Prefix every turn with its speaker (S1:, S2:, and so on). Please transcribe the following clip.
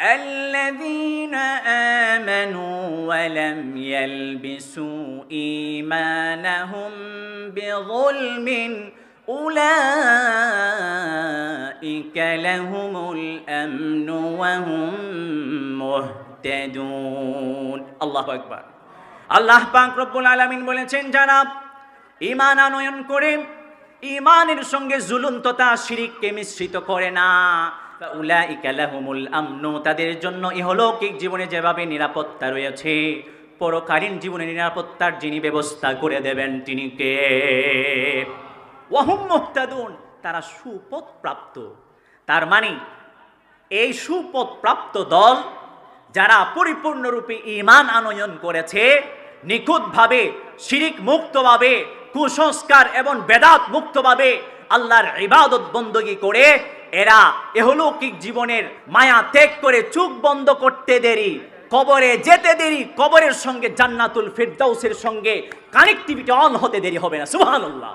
S1: الذين آمنوا ولم يلبسوا إيمانهم بظلم أولئك لهم الأمن وهم মুহতাদুন। আল্লাহু আকবার। আল্লাহ পাক রব্বুল আলামিন বলেছেন, যারা ঈমান আনয়ন করে ঈমানের সঙ্গে জুলুম তথা শিরককে মিশ্রিত করে না, উলাইকা লাহুমুল আমনু, তাদের জন্য ইহলৌকিক জীবনে যেভাবে নিরাপত্তা রয়েছে, পরকালীন জীবনে নিরাপত্তার যিনি ব্যবস্থা করে দেবেন তিনি কে? ওয়াহুম মুহতাদুন, তারা সুপথ প্রাপ্ত। তার মানে এই সুপথ প্রাপ্ত দল যারা পরিপূর্ণরূপে ঈমান আনয়ন করেছে, নিখুঁতভাবে শিরিক মুক্তভাবে, কুসংস্কার এবং বেদাত মুক্তভাবে আল্লাহর ইবাদত বন্দগি করে, এরা ইহলৌকিক জীবনের মায়া ত্যাগ করে চোখ বন্ধ করতে দেরি, কবরে যেতে দেরি, কবরের সঙ্গে জান্নাতুল ফিরদাউসের সঙ্গে কানেক্টিভিটি অন হতে দেরি হবে না। সুবহানাল্লাহ।